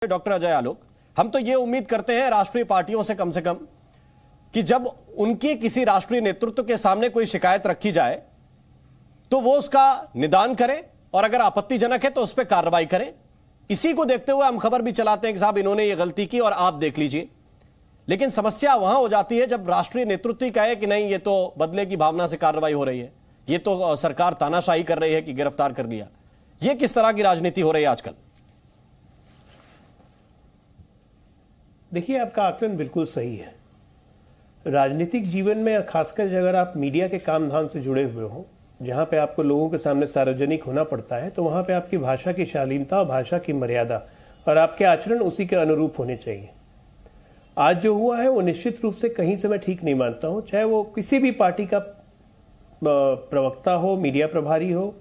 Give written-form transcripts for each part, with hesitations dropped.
Doctor Ajay Alok, हम तो ये उम्मीद करते हैं राष्ट्रीय पार्टियों से कम कि जब उनकी किसी राष्ट्रीय नेतृत्व के सामने कोई शिकायत रखी जाए तो वो उसका निदान करें और अगर आपत्तिजनक है तो उस पर कार्रवाई करें। इसी को देखते हुए हम खबर भी चलाते हैं कि साहब इन्होंने ये गलती की और आप देख लीजिए। लेकिन समस्या वहां हो जाती है जब राष्ट्रीय नेतृत्व ही कहे कि नहीं, ये तो बदले की भावना से कार्रवाई हो रही है, ये तो सरकार तानाशाही कर रही है कि गिरफ्तार कर लिया। ये किस तरह की राजनीति हो रही है आजकल? देखिए, आपका आकलन बिल्कुल सही है। राजनीतिक जीवन में खासकर अगर आप मीडिया के काम धाम से जुड़े हुए हो, जहां पे आपको लोगों के सामने सार्वजनिक होना पड़ता है, तो वहां पे आपकी भाषा की शालीनता और भाषा की मर्यादा और आपके आचरण उसी के अनुरूप होने चाहिए। आज जो हुआ है वो निश्चित रूप से कहीं से मैं ठीक नहीं मानता हूं, चाहे वो किसी भी पार्टी का प्रवक्ता हो, मीडिया प्रभारी हो,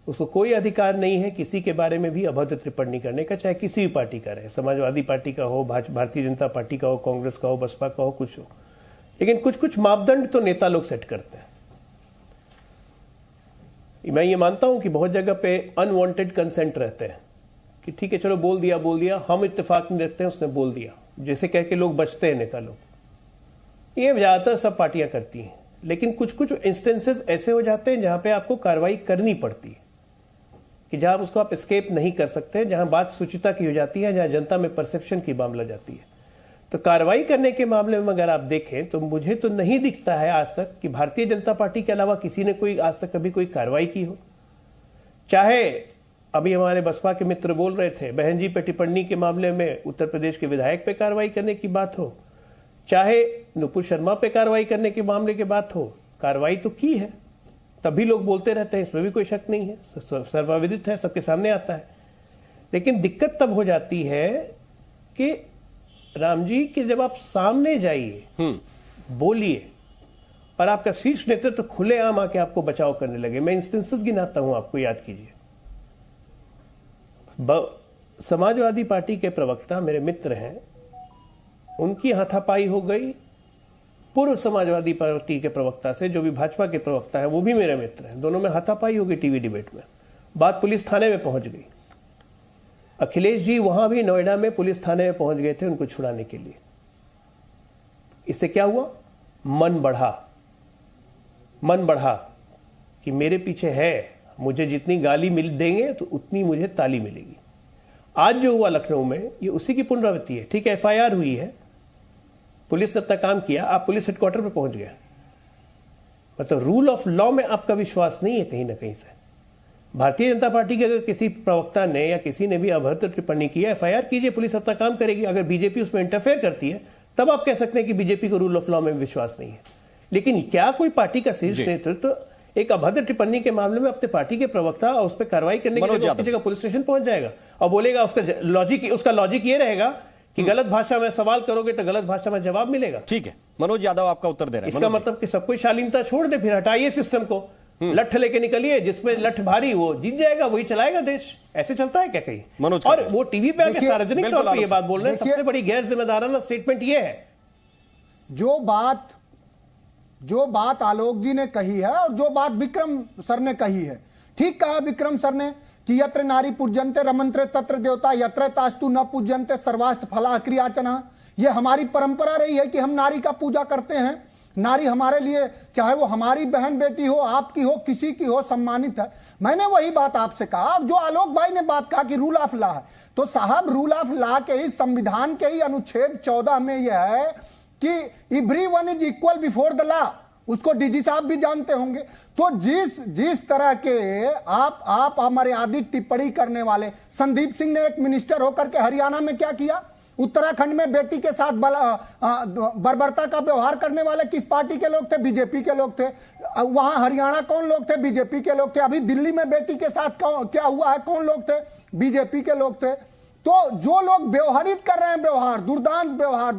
उसको कोई अधिकार नहीं है किसी के बारे में भी अभद्र टिप्पणी करने का, चाहे किसी भी पार्टी का रहे, समाजवादी पार्टी का हो, भारतीय जनता पार्टी का हो, कांग्रेस का हो, बसपा का हो, कुछ हो। लेकिन कुछ कुछ मापदंड तो नेता लोग सेट करते हैं। मैं ये मानता हूं कि बहुत जगह पे अनवांटेड कंसेंट रहते हैं कि ठीक है, चलो बोल दिया, हम इत्तेफाक नहीं रखते हैं, उसने बोल दिया, जैसे कह के लोग बचते हैं नेता लोग। ये ज्यादातर सब पार्टियां करती हैं, लेकिन कुछ कुछ इंस्टेंसेस ऐसे हो जाते हैं जहां पे आपको कार्रवाई करनी पड़ती है, कि जहां उसको आप एस्केप नहीं कर सकते, जहां बात सूचिता की हो जाती है, जहां जनता में परसेप्शन की मामला जाती है। तो कार्रवाई करने के मामले में अगर आप देखें तो मुझे तो नहीं दिखता है आज तक कि भारतीय जनता पार्टी के अलावा किसी ने कोई आज तक कभी कोई कार्रवाई की हो। चाहे अभी हमारे बसपा के मित्र बोल रहे थे, बहन जी पे टिप्पणी के मामले में उत्तर प्रदेश के विधायक पे कार्रवाई करने की बात हो, चाहे नुपुर शर्मा पे कार्रवाई करने के मामले की बात हो, कार्रवाई तो की है। तभी लोग बोलते रहते हैं, इसमें भी कोई शक नहीं है, सर्वविदित है, सबके सामने आता है। लेकिन दिक्कत तब हो जाती है कि राम जी कि जब आप सामने जाइए, बोलिए और आपका शीर्ष नेतृत्व खुलेआम आके आपको बचाव करने लगे। मैं इंस्टेंसेस गिनाता हूं, आपको याद कीजिए। समाजवादी पार्टी के प्रवक्ता मेरे मित्र हैं, उनकी हाथापाई हो गई पूर्व समाजवादी पार्टी के प्रवक्ता से, जो भी भाजपा के प्रवक्ता है वो भी मेरे मित्र हैं। दोनों में हाथापाई हो गई टीवी डिबेट में, बात पुलिस थाने में पहुंच गई। अखिलेश जी वहां भी नोएडा में पुलिस थाने में पहुंच गए थे उनको छुड़ाने के लिए। इससे क्या हुआ? मन बढ़ा कि मेरे पीछे है, मुझे जितनी गाली मिल देंगे तो उतनी मुझे ताली मिलेगी। आज जो हुआ लखनऊ में, ये उसी की पुनरावृत्ति है। ठीक है, एफआईआर हुई है, पुलिस ने अपना काम किया, आप पुलिस हेडक्वार्टर पे पहुंच गए। मतलब रूल ऑफ लॉ में आपका विश्वास नहीं है कहीं ना कहीं से। भारतीय जनता पार्टी के अगर किसी प्रवक्ता ने या किसी ने भी अभद्र टिप्पणी की है, एफआईआर कीजिए, पुलिस अपना काम करेगी। अगर बीजेपी उसमें इंटरफेयर करती है तब आप कह सकते हैं कि बीजेपी को रूल ऑफ लॉ में विश्वास नहीं है। लेकिन क्या कोई पार्टी का शीर्ष नेतृत्व एक अभद्र टिप्पणी के मामले में अपने पार्टी के प्रवक्ता और उस पर कार्रवाई करने के लिए उसकी जगह पुलिस स्टेशन पहुंच जाएगा और बोलेगा? उसका लॉजिक ये रहेगा कि गलत भाषा में सवाल करोगे तो गलत भाषा में जवाब मिलेगा। ठीक है, मनोज यादव आपका उत्तर दे रहे हैं। इसका मतलब कि सब कोई शालीनता छोड़ दे, फिर हटाइए सिस्टम को, लठ लेके निकलिए, जिसमें लठ भारी वो जीत जाएगा, वही चलाएगा देश। ऐसे चलता है क्या कहीं? मनोज, और वो टीवी पे आके सार्वजनिक तौर पर ये बात बोल रहे हैं, सबसे बड़ी गैर जिम्मेदाराना स्टेटमेंट ये है। जो बात आलोक जी ने कही है और जो बात विक्रम सर ने कही है, ठीक कहा विक्रम सर ने कि यत्र नारी पूज्यन्ते रमन्ते तत्र देवता, यत्र तास्तु न पूज्यन्ते सर्वास्त्र फला क्रियाचना। ये हमारी परंपरा रही है कि हम नारी का पूजा करते हैं। नारी हमारे लिए, चाहे वो हमारी बहन बेटी हो, आपकी हो, किसी की हो, सम्मानित है। मैंने वही बात आपसे कहा। जो आलोक भाई ने बात कहा कि रूल ऑफ लॉ है, तो साहब रूल ऑफ लॉ के ही, संविधान के ही अनुच्छेद 14 में यह है कि everyone is equal before the law. उसको डीजी साहब भी जानते होंगे। तो जिस तरह के आप अमर्यादित टिप्पणी करने वाले, संदीप सिंह ने एक मिनिस्टर होकर के हरियाणा में क्या किया? उत्तराखंड में बेटी के साथ बर्बरता का व्यवहार करने वाले किस पार्टी के लोग थे? बीजेपी के लोग थे। वहां हरियाणा कौन लोग थे? बीजेपी के लोग थे। अभी दिल्ली में बेटी के साथ क्या हुआ है? कौन लोग थे? बीजेपी के लोग थे। तो जो लोग व्यवहारित कर रहे हैं, व्यवहार दुर्दांत व्यवहार,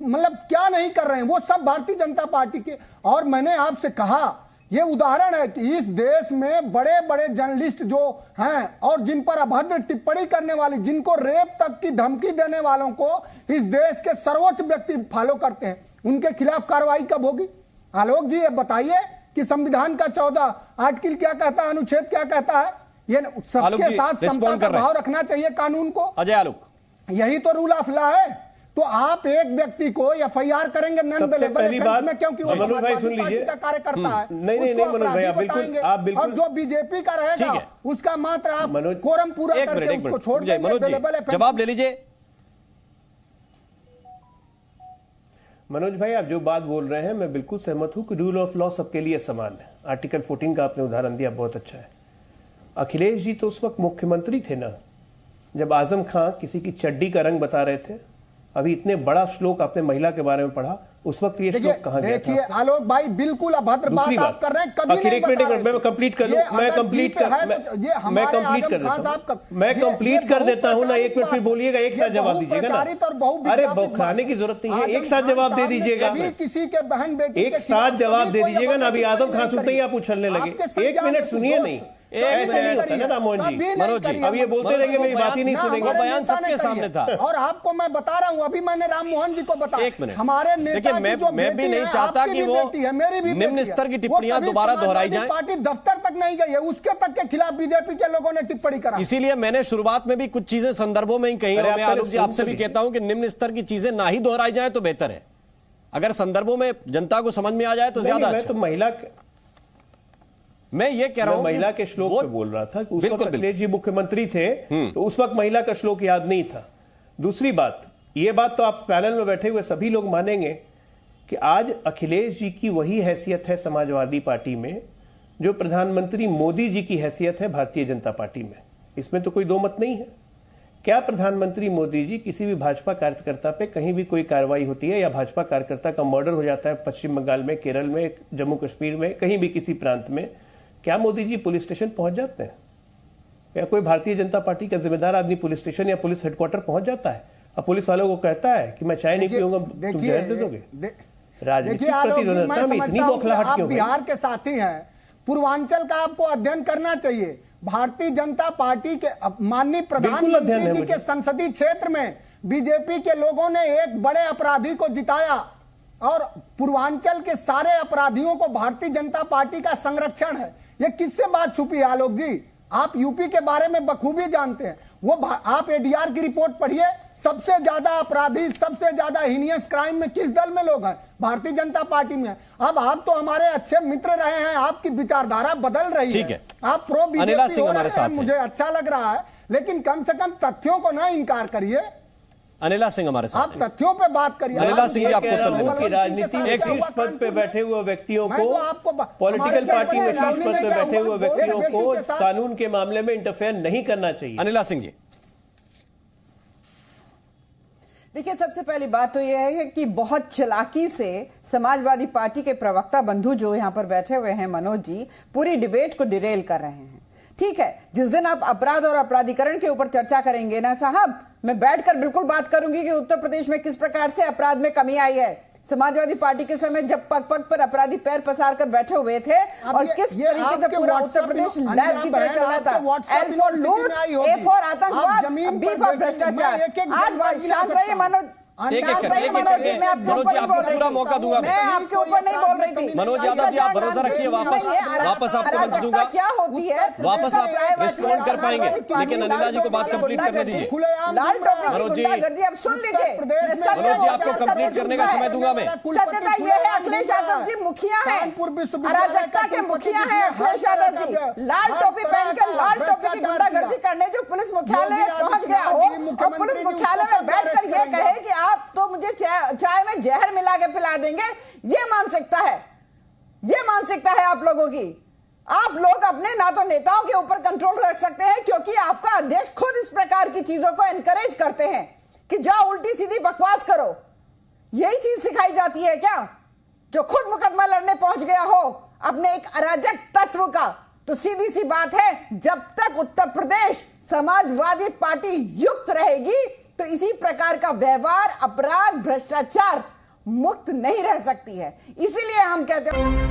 मतलब क्या नहीं कर रहे हैं, वो सब भारतीय जनता पार्टी के। और मैंने आपसे कहा, ये उदाहरण है कि इस देश में बड़े बड़े जर्नलिस्ट जो हैं और जिन पर अभद्र टिप्पणी करने वाले, जिनको रेप तक की धमकी देने वालों को इस देश के सर्वोच्च व्यक्ति फॉलो करते हैं, उनके खिलाफ कार्रवाई कब होगी? आलोक जी ये बताइए कि संविधान का 14 आर्टिकल क्या कहता है, अनुच्छेद क्या कहता है? ये सबके साथ समता का भाव रखना चाहिए कानून को। अजय आलोक यही तो रूल ऑफ लॉ है। तो आप एक व्यक्ति को एफआईआर करेंगे नॉन अवेलेबल ऑफेंस में, क्योंकि वो समाजवादी पार्टी का कार्यकर्ता है, नहीं मनोज भाई, आप बिल्कुल और जो बीजेपी का रहेगा उसका मात्र आप कोरम पूरा करके उसको छोड़ देंगे। जवाब ले लीजिए मनोज भाई। आप जो बात बोल रहे हैं मैं बिल्कुल सहमत हूं कि रूल ऑफ लॉ सबके लिए समान है। आर्टिकल 14 का आपने उदाहरण दिया, बहुत अच्छा है। अखिलेश जी तो उस वक्त मुख्यमंत्री थे ना, जब आजम खां किसी की चड्डी का रंग बता रहे थे। अभी इतने बड़ा श्लोक आपने महिला के बारे में पढ़ा, उस वक्त ये श्लोक कहां गया था? देखिए आलोक भाई, बिल्कुल अभद्र बात आप कर रहे हैं। कभी नहीं बता रहे। मैं कंप्लीट कर दूं, मैं कंप्लीट कर देता हूं ना। 1 मिनट फिर बोलिएगा, एक साथ जवाब दीजिएगा ना। अरे बौखलाने की जरूरत नहीं है, एक साथ जवाब दे दीजिएगा। किसी के बहन बेटी एक साथ जवाब दे दीजिएगा ना। अभी आजम खान सुनते ही आप उछलने लगे। 1 मिनट सुनिए, नहीं ऐसे नहीं होता ना राममोहन जी। मनोज जी अब ये बोलते रहेंगे, मेरी बात ही नहीं सुनेंगे। बयान सबके सामने था और आपको मैं बता रहा हूं, अभी मैंने राममोहन जी को बताया। 1 मिनट हमारे नेता की जो मैं भी नहीं चाहता कि वो निम्न स्तर की टिप्पणियां दोबारा दोहराई जाएं। पार्टी दफ्तर तक नहीं गई है, उसके तक के खिलाफ बीजेपी के लोगों ने टिप्पणी करा। इसीलिए मैंने शुरुआत में भी कुछ चीजें संदर्भों में ही कही। मैं आलोक जी आपसे भी कहता हूं कि निम्न स्तर की चीजें ना ही दोहराई जाए तो बेहतर है। अगर संदर्भों में जनता को समझ में आ जाए तो ज्यादा अच्छा। तो महिला, मैं ये कह रहा हूं महिला के श्लोक पे बोल रहा था कि उस वक्त अखिलेश जी मुख्यमंत्री थे, तो उस वक्त महिला का श्लोक याद नहीं था। दूसरी बात, ये बात तो आप पैनल में बैठे हुए सभी लोग मानेंगे कि आज अखिलेश जी की वही हैसियत है समाजवादी पार्टी में जो प्रधानमंत्री मोदी जी की हैसियत है भारतीय जनता पार्टी में। इसमें तो कोई दो मत नहीं है। क्या प्रधानमंत्री मोदी जी किसी भी भाजपा कार्यकर्ता पे कहीं भी कोई कार्रवाई होती है या भाजपा कार्यकर्ता का मर्डर हो जाता है पश्चिम बंगाल में, केरल में, जम्मू कश्मीर में, कहीं भी किसी प्रांत में, क्या मोदी जी पुलिस स्टेशन पहुंच जाते हैं? या कोई भारतीय जनता पार्टी का जिम्मेदार आदमी पुलिस स्टेशन या पुलिस हेडक्वार्टर पहुंच जाता है और पुलिस वालों को कहता है कि मैं चाय नहीं पीऊंगा, तुम जहर दे दोगे? राजनीतिक प्रतिद्वंद्विता में इतनी बौखलाहट क्यों? बिहार के साथी हैं, पूर्वांचल का आपको अध्ययन करना चाहिए। भारतीय जनता पार्टी के माननीय प्रधानमंत्री जी के संसदीय क्षेत्र में बीजेपी के लोगों ने एक बड़े अपराधी को जिताया और पूर्वांचल के सारे अपराधियों को भारतीय जनता पार्टी का संरक्षण है। ये किससे बात छुपी है आलोक जी? आप यूपी के बारे में बखूबी जानते हैं। वो आप एडीआर की रिपोर्ट पढ़िए, सबसे ज्यादा अपराधी, सबसे ज्यादा हीनियस क्राइम में किस दल में लोग हैं? भारतीय जनता पार्टी में। अब आप तो हमारे अच्छे मित्र रहे हैं, आपकी विचारधारा बदल रही है, आप प्रो बीजेपी हो रहे हैं, मुझे अच्छा लग रहा है, लेकिन कम से कम तथ्यों को ना इनकार करिए। अनिला सिंह हमारे साथ, आप तथ्यों पे बात करिए। अनिला सिंह जी, आपको उत्तर देना चाहिए। राजनीति में शीर्ष पद पे बैठे हुए व्यक्तियों को, पॉलिटिकल पार्टी में शीर्ष पद पे बैठे हुए व्यक्तियों को कानून के मामले में इंटरफेयर नहीं करना चाहिए। अनिला सिंह जी, देखिए, सबसे पहली बात तो यह है कि बहुत चालाकी से समाजवादी पार्टी के प्रवक्ता बंधु जो यहां पर बैठे हुए हैं मनोज जी, पूरी डिबेट को डिरेल कर रहे हैं। ठीक है, जिस दिन आप अपराध और अपराधीकरण के ऊपर चर्चा करेंगे ना साहब, मैं बैठकर बिल्कुल बात करूंगी कि उत्तर प्रदेश में किस प्रकार से अपराध में कमी आई है। समाजवादी पार्टी के समय जब पग पग पर अपराधी पैर पसार कर बैठे हुए थे और किस तरीके से पूरा उत्तर प्रदेश लैब की तरह चल रहा था। एल फॉर लूट, ए फॉर आतंकवाद, बी फॉर भ्रष्टाचार। आज बात शांत रहिए मनोज, मनोज जी आपको पूरा मौका दूंगा। मैं आपके ऊपर नहीं बोल रही थी। मनोज यादव जी, आप भरोसा रखिए, वापस आपको मंच दूंगा, क्या होती है, वापस आप रिस्पॉन्ड कर पाएंगे, लेकिन अनिला जी को बात कंप्लीट करने दीजिए। मनोज जी, आप सुन लीजिए, मनोज जी आपको कंप्लीट करने का समय दूंगा मैं। सत्यता ये है, अखिलेश यादव जी मुखिया है, अराजकता के मुखिया है अखिलेश यादव जी। लाल टोपी पहनकर लाल टोपी की गुंडागर्दी करने जो पुलिस मुख्यालय पहुंच गया हो और पुलिस मुख्यालय में बैठकर यह कहे कि आप तो मुझे चाय में जहर मिला के पिला देंगे, ये मानसिकता है, ये मानसिकता है आप लोगों की। आप लोग अपने ना तो नेताओं के ऊपर कंट्रोल रख सकते हैं क्योंकि आपका अध्यक्ष खुद इस प्रकार की चीजों को एनकरेज करते हैं कि जाओ उल्टी सीधी बकवास करो। यही चीज सिखाई जाती है क्या? जो खुद मुकदमा लड़ने पहुंच गया हो अपने एक अराजक तत्व का, तो सीधी सी बात है, जब तक उत्तर प्रदेश समाजवादी पार्टी युक्त रहेगी तो इसी प्रकार का व्यवहार, अपराध, भ्रष्टाचार मुक्त नहीं रह सकती है। इसीलिए हम कहते हैं